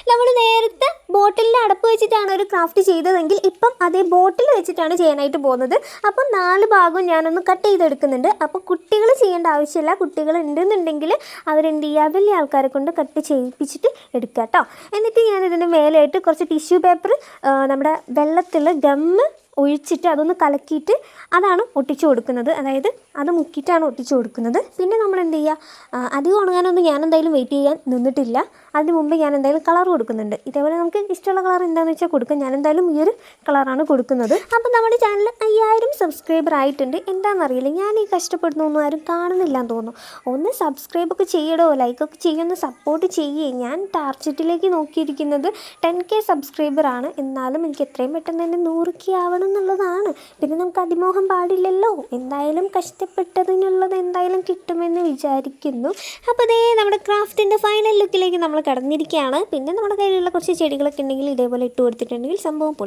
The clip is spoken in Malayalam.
നമ്മൾ നേരത്തെ ബോട്ടിലിൻ്റെ അടപ്പ് വെച്ചിട്ടാണ് ഒരു ക്രാഫ്റ്റ് ചെയ്തതെങ്കിൽ ഇപ്പം അതേ ബോട്ടിൽ വെച്ചിട്ടാണ് ചെയ്യാനായിട്ട് പോകുന്നത്. അപ്പം 4 ഭാഗവും ഞാനൊന്ന് കട്ട് ചെയ്തെടുക്കുന്നുണ്ട്. അപ്പോൾ കുട്ടികൾ ചെയ്യേണ്ട ആവശ്യമില്ല. കുട്ടികൾ ഉണ്ടെന്നുണ്ടെങ്കിൽ അവരെന്ത് ചെയ്യുക, വലിയ ആൾക്കാരെ കൊണ്ട് കട്ട് ചെയ്യിപ്പിച്ചിട്ട് എടുക്കുക കേട്ടോ. എന്നിട്ട് ഞാനിതിൻ്റെ മേലെയായിട്ട് കുറച്ച് ടിഷ്യൂ പേപ്പർ നമ്മുടെ വെള്ളത്തിൽ ഗമ്മ് ഒഴിച്ചിട്ട് അതൊന്ന് കലക്കിയിട്ട് അതാണ് ഒട്ടിച്ചു കൊടുക്കുന്നത്. അതായത് അത് മുക്കിയിട്ടാണ് ഒട്ടിച്ചു കൊടുക്കുന്നത്. പിന്നെ നമ്മൾ എന്ത് ചെയ്യുക, അധികം ഉണങ്ങാനൊന്നും ഞാൻ എന്തായാലും വെയിറ്റ് ചെയ്യാൻ നിന്നിട്ടില്ല. അതിന് മുമ്പ് ഞാൻ എന്തായാലും കളർ കൊടുക്കുന്നുണ്ട്. ഇതേപോലെ നമുക്ക് ഇഷ്ടമുള്ള കളർ എന്താണെന്ന് വെച്ചാൽ കൊടുക്കാം. ഞാൻ എന്തായാലും ഈ ഒരു കളറാണ് കൊടുക്കുന്നത്. അപ്പോൾ നമ്മുടെ ചാനൽ 5000 സബ്സ്ക്രൈബർ ആയിട്ടുണ്ട്. എന്താണെന്നറിയില്ല, ഞാൻ ഈ കഷ്ടപ്പെടുന്നൊന്നും ആരും കാണുന്നില്ല എന്ന് തോന്നുന്നു. ഒന്ന് സബ്സ്ക്രൈബൊക്കെ ചെയ്യടോ, ലൈക്കൊക്കെ ചെയ്യുമെന്ന് സപ്പോർട്ട് ചെയ്യേ. ഞാൻ ടാർഗറ്റിലേക്ക് നോക്കിയിരിക്കുന്നത് 10K സബ്സ്ക്രൈബറാണ്. എന്നാലും എനിക്ക് എത്രയും പെട്ടെന്ന് തന്നെ 100K ആവണം എന്നുള്ളതാണ്. പിന്നെ നമുക്ക് അതിമോഹം പാടില്ലല്ലോ. എന്തായാലും കഷ്ടപ്പെട്ടതിനുള്ളത് എന്തായാലും കിട്ടുമെന്ന് വിചാരിക്കുന്നു. അപ്പോൾ അതേ നമ്മുടെ ക്രാഫ്റ്റിൻ്റെ ഫൈനൽ ലുക്കിലേക്ക് നമ്മൾ കടന്നിരിക്കുകയാണ്. പിന്നെ നമ്മുടെ കയ്യിലുള്ള കുറച്ച് ചെടികളൊക്കെ ഉണ്ടെങ്കിൽ ഇതേപോലെ ഇട്ട് കൊടുത്തിട്ടുണ്ടെങ്കിൽ സംഭവം പൊളി.